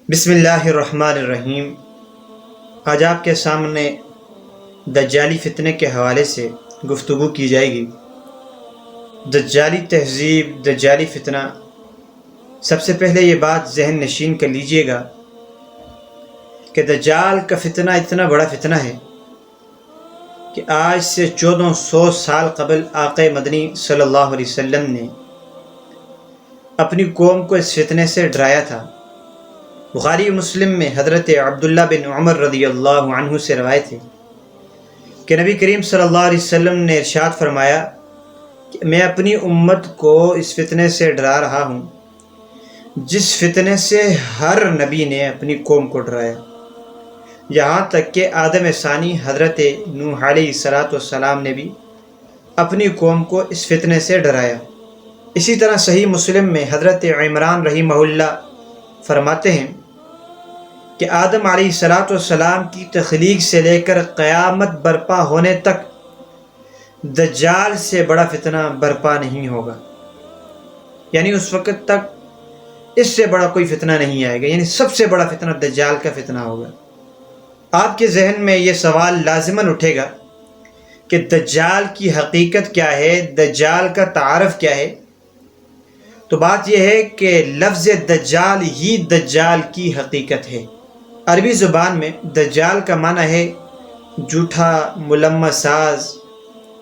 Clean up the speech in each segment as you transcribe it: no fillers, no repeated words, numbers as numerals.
بسم اللہ الرحمن الرحیم۔ آج آپ کے سامنے دجالی فتنے کے حوالے سے گفتگو کی جائے گی۔ دجالی تہذیب، دجالی فتنہ، سب سے پہلے یہ بات ذہن نشین کر لیجئے گا کہ دجال کا فتنہ اتنا بڑا فتنہ ہے کہ آج سے 1400 سال قبل آقا مدنی صلی اللہ علیہ وسلم نے اپنی قوم کو اس فتنے سے ڈرایا تھا۔ بخاری و مسلم میں حضرت عبداللہ بن عمر رضی اللہ عنہ سے روایت ہے کہ نبی کریم صلی اللہ علیہ وسلم نے ارشاد فرمایا کہ میں اپنی امت کو اس فتنے سے ڈرا رہا ہوں جس فتنے سے ہر نبی نے اپنی قوم کو ڈرایا، یہاں تک کہ آدم ثانی حضرت نوح علیہ السلام نے بھی اپنی قوم کو اس فتنے سے ڈرایا۔ اسی طرح صحیح مسلم میں حضرت عمران رحمہ اللہ فرماتے ہیں کہ آدم علیہ السلام کی تخلیق سے لے کر قیامت برپا ہونے تک دجال سے بڑا فتنہ برپا نہیں ہوگا، یعنی اس وقت تک اس سے بڑا کوئی فتنہ نہیں آئے گا، یعنی سب سے بڑا فتنہ دجال کا فتنہ ہوگا۔ آپ کے ذہن میں یہ سوال لازماً اٹھے گا کہ دجال کی حقیقت کیا ہے، دجال کا تعارف کیا ہے؟ تو بات یہ ہے کہ لفظ دجال ہی دجال کی حقیقت ہے۔ عربی زبان میں دجال کا معنی ہے جھوٹا، ملمہ ساز،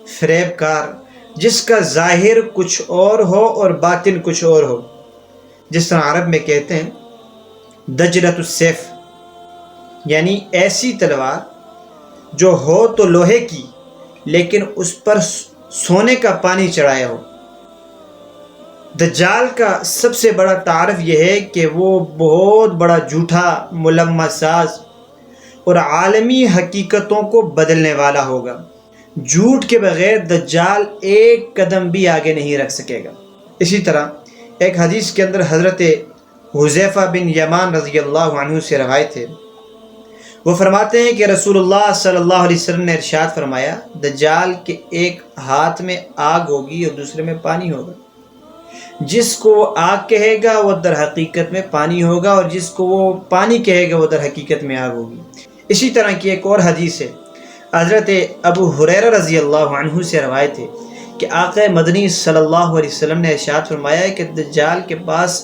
فریب کار، جس کا ظاہر کچھ اور ہو اور باطن کچھ اور ہو۔ جس طرح عرب میں کہتے ہیں دجلۃ السیف، یعنی ایسی تلوار جو ہو تو لوہے کی لیکن اس پر سونے کا پانی چڑھایا ہو۔ دجال کا سب سے بڑا تعارف یہ ہے کہ وہ بہت بڑا جھوٹا، ملمہ ساز اور عالمی حقیقتوں کو بدلنے والا ہوگا۔ جھوٹ کے بغیر دجال ایک قدم بھی آگے نہیں رکھ سکے گا۔ اسی طرح ایک حدیث کے اندر حضرت حذیفہ بن یمان رضی اللہ عنہ سے روایت ہے، وہ فرماتے ہیں کہ رسول اللہ صلی اللہ علیہ وسلم نے ارشاد فرمایا، دجال کے ایک ہاتھ میں آگ ہوگی اور دوسرے میں پانی ہوگا، جس کو وہ آگ کہے گا وہ در حقیقت میں پانی ہوگا، اور جس کو وہ پانی کہے گا وہ در حقیقت میں آگ ہوگی۔ اسی طرح کی ایک اور حدیث ہے، حضرت ابو ہریرہ رضی اللہ عنہ سے روایت ہے کہ آقا مدنی صلی اللہ علیہ وسلم نے ارشاد فرمایا ہے کہ دجال کے پاس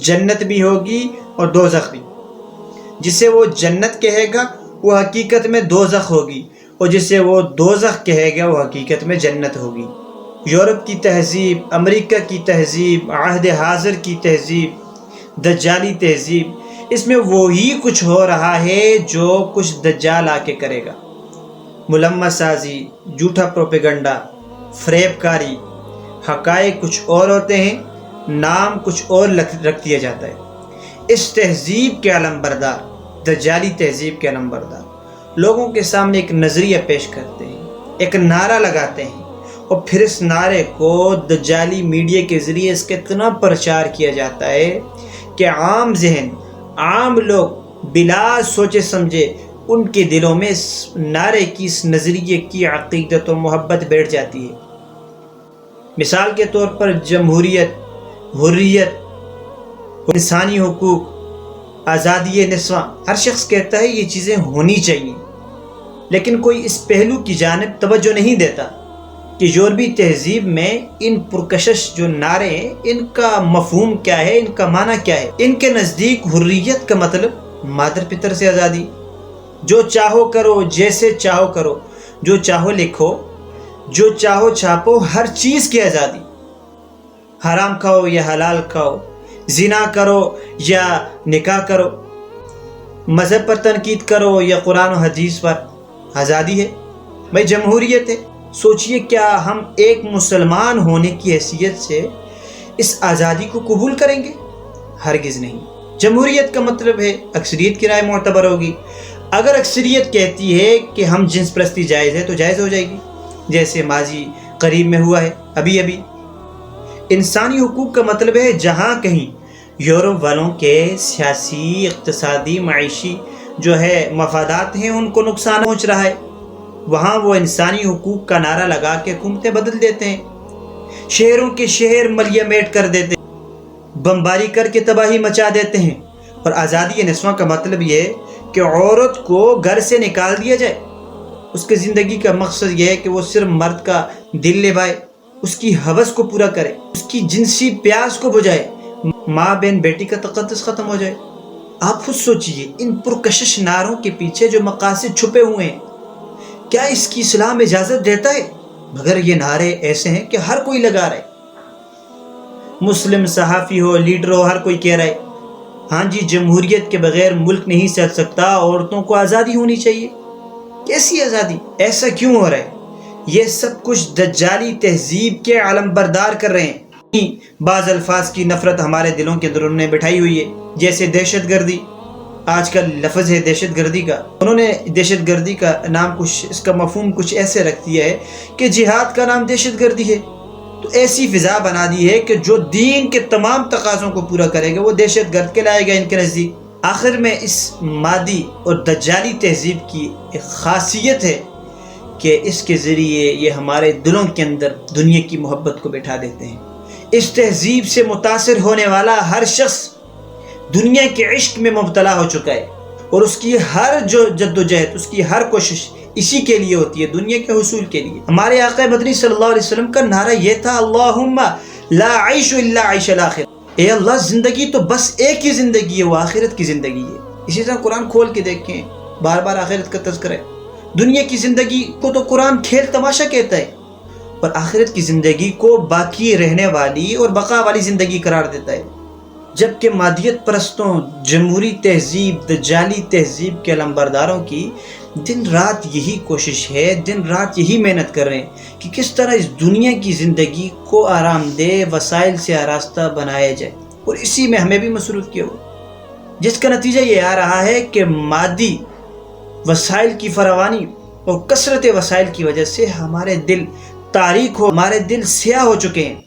جنت بھی ہوگی اور دوزخ بھی، جسے وہ جنت کہے گا وہ حقیقت میں دوزخ ہوگی، اور جسے وہ دوزخ کہے گا وہ حقیقت میں جنت ہوگی۔ یورپ کی تہذیب، امریکہ کی تہذیب، عہد حاضر کی تہذیب، دجالی تہذیب، اس میں وہی کچھ ہو رہا ہے جو کچھ دجال آ کے کرے گا۔ ملمہ سازی، جھوٹا پروپیگنڈا، فریب کاری، حقائق کچھ اور ہوتے ہیں، نام کچھ اور رکھ دیا جاتا ہے۔ اس تہذیب کے علم بردار، دجالی تہذیب کے علم بردار لوگوں کے سامنے ایک نظریہ پیش کرتے ہیں، ایک نعرہ لگاتے ہیں، اور پھر اس نعرے کو دجالی میڈیا کے ذریعے اس کا اتنا پرچار کیا جاتا ہے کہ عام ذہن، عام لوگ بلا سوچے سمجھے ان کے دلوں میں اس نعرے کی، اس نظریے کی عقیدت و محبت بیٹھ جاتی ہے۔ مثال کے طور پر جمہوریت، حریت، انسانی حقوق، آزادی نسواں، ہر شخص کہتا ہے یہ چیزیں ہونی چاہیے، لیکن کوئی اس پہلو کی جانب توجہ نہیں دیتا کہ یورپی تہذیب میں ان پرکشش جو نعرے ہیں ان کا مفہوم کیا ہے، ان کا معنی کیا ہے۔ ان کے نزدیک حریت کا مطلب مادر پتر سے آزادی، جو چاہو کرو، جیسے چاہو کرو، جو چاہو لکھو، جو چاہو چھاپو، ہر چیز کی آزادی، حرام کھاؤ یا حلال کھاؤ، زنا کرو یا نکاح کرو، مذہب پر تنقید کرو یا قرآن و حدیث پر، آزادی ہے بھائی، جمہوریت ہے۔ سوچئے کیا ہم ایک مسلمان ہونے کی حیثیت سے اس آزادی کو قبول کریں گے؟ ہرگز نہیں۔ جمہوریت کا مطلب ہے اکثریت کی رائے معتبر ہوگی۔ اگر اکثریت کہتی ہے کہ ہم جنس پرستی جائز ہے تو جائز ہو جائے گی، جیسے ماضی قریب میں ہوا ہے ابھی۔ انسانی حقوق کا مطلب ہے جہاں کہیں یورپ والوں کے سیاسی، اقتصادی، معاشی جو ہے مفادات ہیں ان کو نقصان پہنچ رہا ہے، وہاں وہ انسانی حقوق کا نعرہ لگا کے حکومتیں بدل دیتے ہیں، شہروں کے شہر ملیہ میٹ کر دیتے ہیں، بمباری کر کے تباہی مچا دیتے ہیں، اور آزادی نسواں کا مطلب یہ ہے کہ عورت کو گھر سے نکال دیا جائے، اس کے زندگی کا مقصد یہ ہے کہ وہ صرف مرد کا دل نبھائے، اس کی ہوس کو پورا کرے، اس کی جنسی پیاس کو بجھائے، ماں بہن بیٹی کا تقدس ختم ہو جائے۔ آپ خود سوچئے ان پرکشش نعروں کے پیچھے جو مقاصد چھپے ہوئے ہیں، کیا اس کی اسلام اجازت دیتا ہے؟ مگر یہ نعرے ایسے ہیں کہ ہر کوئی لگا رہا ہے، مسلم صحافی ہو، لیڈر ہو، ہر کوئی کہہ رہا ہے ہاں جی جمہوریت کے بغیر ملک نہیں چل سکتا، عورتوں کو آزادی ہونی چاہیے۔ کیسی آزادی؟ ایسا کیوں ہو رہا ہے؟ یہ سب کچھ دجالی تہذیب کے علم بردار کر رہے ہیں۔ بعض الفاظ کی نفرت ہمارے دلوں کے اندر انہوں نے بٹھائی ہوئی ہے، جیسے دہشت گردی۔ آج کل لفظ ہے دہشت گردی کا، انہوں نے دہشت گردی کا نام کچھ، اس کا مفہوم کچھ ایسے رکھ دیا ہے کہ جہاد کا نام دہشت گردی ہے۔ تو ایسی فضا بنا دی ہے کہ جو دین کے تمام تقاضوں کو پورا کرے گا وہ دہشت گرد کہلائے گا ان کے نزدیک۔ آخر میں اس مادی اور دجالی تہذیب کی ایک خاصیت ہے کہ اس کے ذریعے یہ ہمارے دلوں کے اندر دنیا کی محبت کو بٹھا دیتے ہیں۔ اس تہذیب سے متاثر ہونے والا ہر شخص دنیا کے عشق میں مبتلا ہو چکا ہے، اور اس کی ہر جو جدوجہد، اس کی ہر کوشش اسی کے لیے ہوتی ہے، دنیا کے حصول کے لیے۔ ہمارے آقا مدنی صلی اللہ علیہ وسلم کا نعرہ یہ تھا اللہم لا عیش الا عیش الاخرہ، اے اللہ زندگی تو بس ایک ہی زندگی ہے، وہ آخرت کی زندگی ہے۔ اسی طرح قرآن کھول کے دیکھیں، بار بار آخرت کا تذکرہ ہے۔ دنیا کی زندگی کو تو قرآن کھیل تماشا کہتا ہے، اور آخرت کی زندگی کو باقی رہنے والی اور بقا والی زندگی قرار دیتا ہے۔ جبکہ مادیت پرستوں، جمہوری تہذیب، دجالی تہذیب کے علمبرداروں کی دن رات یہی کوشش ہے، دن رات یہی محنت کر رہے ہیں کہ کس طرح اس دنیا کی زندگی کو آرام دہ وسائل سے آراستہ بنایا جائے، اور اسی میں ہمیں بھی مصروف کیا ہو، جس کا نتیجہ یہ آ رہا ہے کہ مادی وسائل کی فراوانی اور کثرت وسائل کی وجہ سے ہمارے دل تاریک ہمارے دل سیاہ ہو چکے ہیں۔